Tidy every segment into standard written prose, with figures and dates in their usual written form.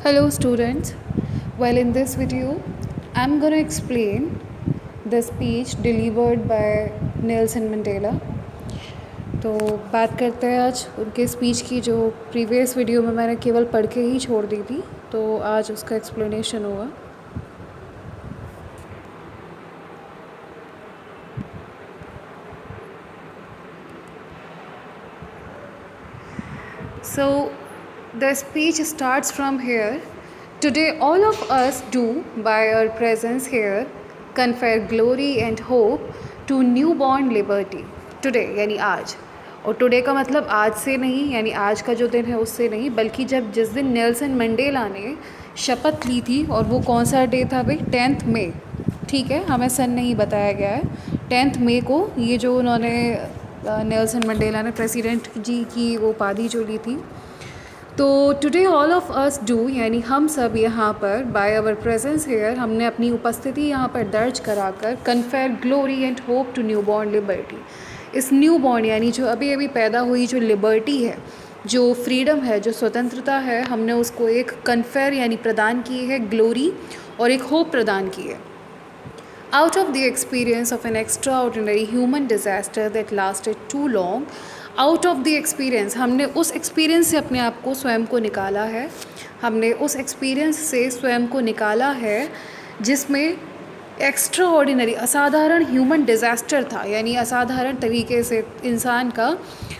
Hello students. Well, in this video I'm going to explain the speech delivered by Nelson Mandela. तो बात करते हैं आज उनके स्पीच की जो प्रीवियस वीडियो में मैंने केवल पढ़ के ही छोड़ दी थी, तो आज उसका एक्सप्लेनेशन होगा. So the speech starts from here. Today all of us do, by our presence here, confer glory and hope to newborn liberty. Today यानी आज, और टुडे का मतलब आज से नहीं, यानी आज का जो दिन है उससे नहीं, बल्कि जिस दिन नेल्सन मंडेला ने शपथ ली थी. और वो कौन सा डे था भाई? 10 मई. ठीक है, हमें सन नहीं बताया गया है. 10 मई को ये जो उन्होंने नेल्सन मंडेला ने प्रेसिडेंट जी की वो उपाधि जो ली थी. तो today all of us do, यानी हम सब यहाँ पर बाय आवर प्रेजेंस हेयर, हमने अपनी उपस्थिति यहाँ पर दर्ज कराकर confer glory and hope to newborn liberty. इस न्यू बॉर्न यानी जो अभी अभी पैदा हुई जो लिबर्टी है, जो फ्रीडम है, जो स्वतंत्रता है, हमने उसको एक कन्फेयर यानी प्रदान की है, ग्लोरी, और एक होप प्रदान की है. Out of the experience of an extraordinary human disaster that lasted too long, out of the experience, हमने उस एक्सपीरियंस से अपने आप को स्वयं को निकाला है. हमने उस एक्सपीरियंस से स्वयं को निकाला है जिसमें एक्स्ट्रा ऑर्डिनरी, असाधारण ह्यूमन डिज़ास्टर था. यानी असाधारण तरीके से इंसान का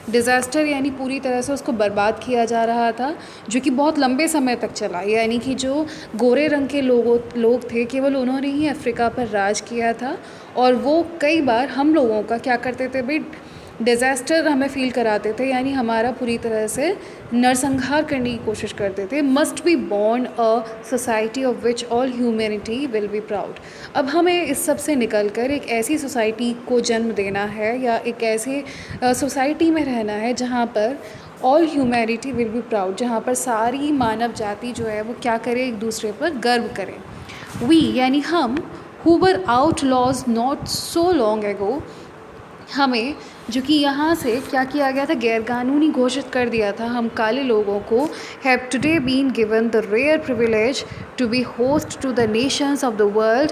डिज़ास्टर, यानी पूरी तरह से उसको बर्बाद किया जा रहा था, जो कि बहुत लंबे समय तक चला. यानी कि जो गोरे रंग के लोग थे, केवल उन्होंने ही अफ्रीका पर राज किया था. और वो कई बार हम लोगों का क्या करते थे भाई, डिज़ास्टर हमें फ़ील कराते थे, यानी हमारा पूरी तरह से नरसंहार करने की कोशिश करते थे. Must be born a society of which all humanity will be proud. अब हमें इस सब से निकल कर एक ऐसी सोसाइटी को जन्म देना है, या एक ऐसे सोसाइटी में रहना है जहाँ पर all humanity will be proud, जहाँ पर सारी मानव जाति जो है वो क्या करे, एक दूसरे पर गर्व करें. वी यानी हम, who were outlaws not so long ago, हमें जो कि यहाँ से क्या किया गया था, गैरकानूनी घोषित कर दिया था, हम काले लोगों को, have today been given the rare privilege to be host to the nations of the world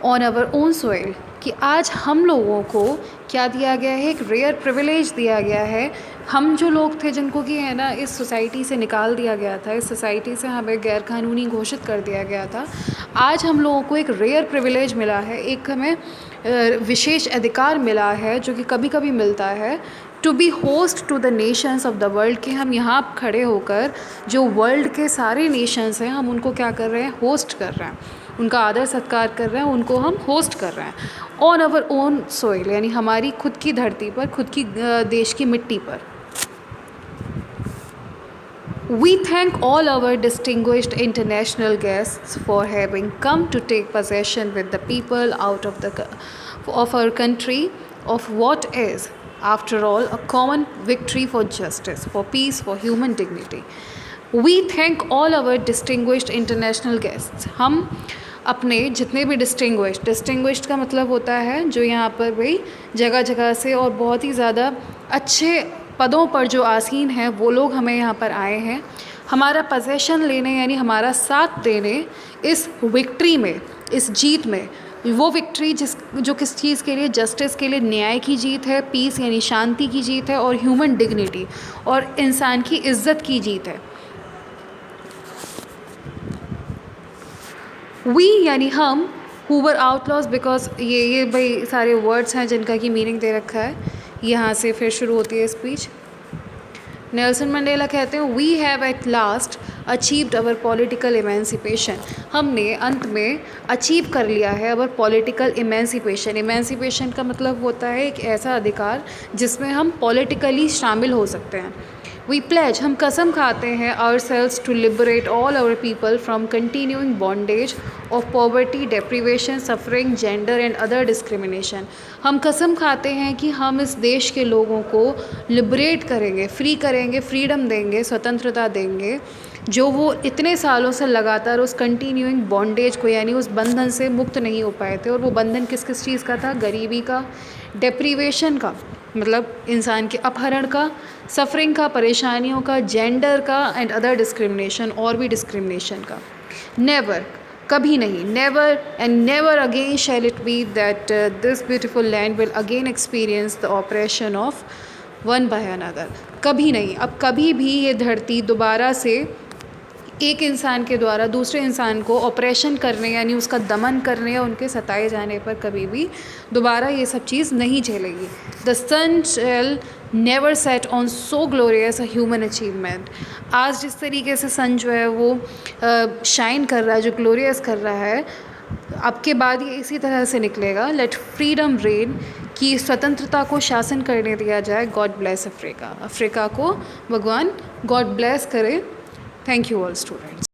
on our own soil. कि आज हम लोगों को क्या दिया गया है, एक रेयर प्रिविलेज दिया गया है. हम जो लोग थे जिनको कि है ना इस सोसाइटी से निकाल दिया गया था, इस सोसाइटी से हमें गैरकानूनी घोषित कर दिया गया था, आज हम लोगों को एक रेयर प्रिविलेज मिला है, एक हमें विशेष अधिकार मिला है जो कि कभी कभी मिलता है, to be host to the nations of the world. कि हम यहाँ खड़े होकर जो वर्ल्ड के सारे नेशंस हैं, हम उनको क्या कर रहे हैं, होस्ट कर रहे हैं, उनका आदर सत्कार कर रहे हैं, उनको हम होस्ट कर रहे हैं. ऑन आवर ओन सोइल, यानी हमारी खुद की धरती पर, खुद की देश की मिट्टी पर. We thank all our distinguished international guests for having come to take possession with the people of our country of what is, after all, a common victory for justice, for peace, for human dignity. We thank all our distinguished international guests. हम अपने जितने भी distinguished का मतलब होता है जो यहाँ पर भाई जगह जगह से और बहुत ही ज़्यादा अच्छे पदों पर जो आसीन हैं, वो लोग हमें यहाँ पर आए हैं हमारा पोजेशन लेने, यानी हमारा साथ देने इस विक्ट्री में, इस जीत में. वो विक्ट्री जो किस चीज़ के लिए, जस्टिस के लिए, न्याय की जीत है, पीस यानी शांति की जीत है, और ह्यूमन डिग्निटी और इंसान की इज्जत की जीत है. वी यानी हम, हु वर आउटलॉज, बिकॉज ये भाई सारे वर्ड्स हैं जिनका की मीनिंग दे रखा है. यहाँ से फिर शुरू होती है स्पीच. नेल्सन मंडेला कहते हैं, we have at last achieved our political emancipation. हमने अंत में अचीव कर लिया है अवर पॉलिटिकल इमेंसिपेशन. इमेंसिपेशन का मतलब होता है एक ऐसा अधिकार जिसमें हम पॉलिटिकली शामिल हो सकते हैं. वी प्लेज, हम कसम खाते हैं, ourselves to liberate all our people from continuing bondage of poverty, deprivation, suffering, gender and other discrimination. हम कसम खाते हैं कि हम इस देश के लोगों को लिबरेट करेंगे, फ्री करेंगे, फ्रीडम देंगे, स्वतंत्रता देंगे, जो वो इतने सालों से लगातार उस कंटिन्यूइंग बॉन्डेज को, यानी उस बंधन से मुक्त नहीं हो पाए थे. और वो बंधन किस किस चीज़ का था, गरीबी का, डेप्रीवेशन का, मतलब इंसान के अपहरण का, सफरिंग का, परेशानियों का, जेंडर का एंड अदर डिस्क्रिमिनेशन और भी डिस्क्रिमिनेशन का। नेवर, कभी नहीं, never and never again shall it be that this beautiful land will again experience the oppression of one by another. कभी नहीं, अब कभी भी ये धरती दोबारा से एक इंसान के द्वारा दूसरे इंसान को ऑपरेशन करने यानी उसका दमन करने या उनके सताए जाने पर कभी भी दोबारा ये सब चीज़ नहीं झेलेगी। The sun shall never set on so glorious a human achievement. आज जिस तरीके से सन जो है वो शाइन कर रहा है, जो ग्लोरियस कर रहा है, अब के बाद ये इसी तरह से निकलेगा। लेट फ्रीडम रेन, कि स्वतंत्रता को शासन करने दिया जाए। गॉड ब्लेस अफ्रीका, अफ्रीका को भगवान गॉड ब्लेस करे। Thank you all students.